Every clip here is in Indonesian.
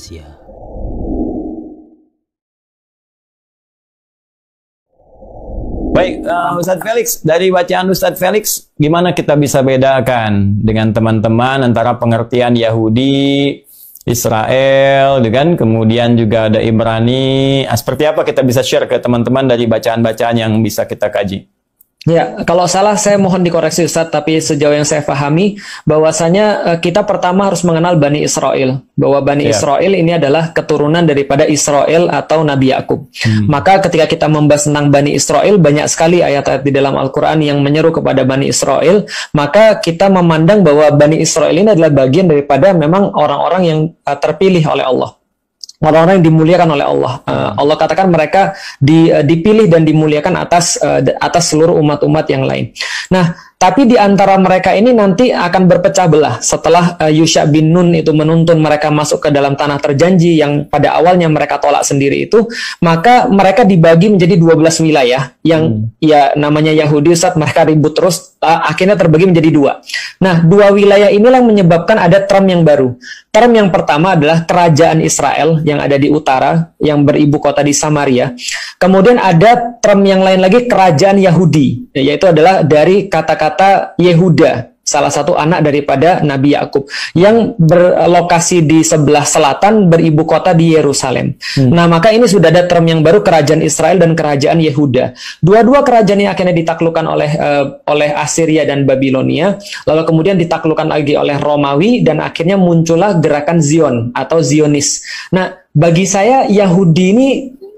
Indonesia. Baik, Ustadz Felix, dari bacaan Ustadz Felix, gimana kita bisa bedakan dengan teman-teman antara pengertian Yahudi, Israel, dengan kemudian juga ada Ibrani. Seperti apa kita bisa share ke teman-teman dari bacaan-bacaan yang bisa kita kaji? Ya, kalau salah saya mohon dikoreksi Ustadz, tapi sejauh yang saya pahami, bahwasanya kita pertama harus mengenal Bani Israel. Bahwa Bani Israel ini adalah keturunan daripada Israel atau Nabi Yakub. Maka ketika kita membahas tentang Bani Israel, banyak sekali ayat-ayat di dalam Al-Quran yang menyeru kepada Bani Israel. Maka kita memandang bahwa Bani Israel ini adalah bagian daripada memang orang-orang yang terpilih oleh Allah. Orang-orang yang dimuliakan oleh Allah. Allah katakan mereka dipilih dan dimuliakan atas seluruh umat-umat yang lain. Nah, tapi di antara mereka ini nanti akan berpecah belah setelah Yusha bin Nun itu menuntun mereka masuk ke dalam tanah terjanji yang pada awalnya mereka tolak sendiri itu, maka mereka dibagi menjadi 12 wilayah yang ya namanya Yahudi, Ustaz, mereka ribut terus, akhirnya terbagi menjadi 2. Nah, 2 wilayah inilah yang menyebabkan ada term yang baru. Term yang pertama adalah kerajaan Israel yang ada di utara, yang beribu kota di Samaria. Kemudian ada term yang lain lagi, kerajaan Yahudi, yaitu adalah dari kata-kata Yehuda, salah satu anak daripada Nabi Yakub, yang berlokasi di sebelah selatan, beribu kota di Yerusalem. Nah, maka ini sudah ada term yang baru, kerajaan Israel dan kerajaan Yehuda. Dua-dua kerajaan ini akhirnya ditaklukkan oleh Assyria dan Babilonia, lalu kemudian ditaklukkan lagi oleh Romawi, dan akhirnya muncullah gerakan Zion atau Zionis. Nah, bagi saya Yahudi ini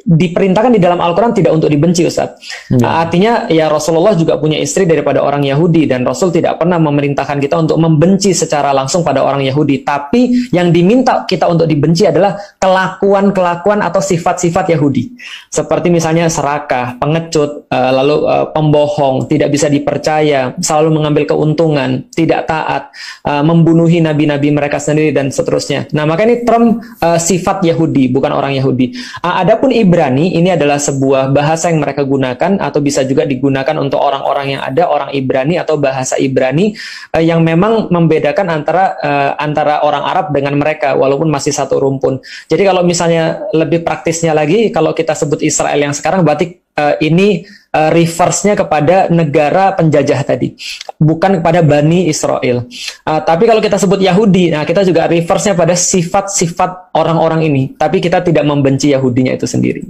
diperintahkan di dalam Al-Quran tidak untuk dibenci, Ustaz. Artinya ya Rasulullah juga punya istri daripada orang Yahudi, dan Rasul tidak pernah memerintahkan kita untuk membenci secara langsung pada orang Yahudi. Tapi yang diminta kita untuk dibenci adalah kelakuan-kelakuan atau sifat-sifat Yahudi. Seperti misalnya serakah, pengecut, lalu pembohong, tidak bisa dipercaya, selalu mengambil keuntungan, tidak taat, membunuhi nabi-nabi mereka sendiri, dan seterusnya. Nah, maka ini term sifat Yahudi, bukan orang Yahudi. Adapun Ibrani, ini adalah sebuah bahasa yang mereka gunakan, atau bisa juga digunakan untuk orang-orang yang ada orang Ibrani atau bahasa Ibrani yang memang membedakan antara orang Arab dengan mereka, walaupun masih satu rumpun. Jadi kalau misalnya lebih praktisnya lagi, kalau kita sebut Israel yang sekarang, berarti ini reverse-nya kepada negara penjajah tadi, bukan kepada Bani Israel. Tapi kalau kita sebut Yahudi, nah kita juga reverse-nya pada sifat-sifat orang-orang ini, tapi kita tidak membenci Yahudinya itu sendiri.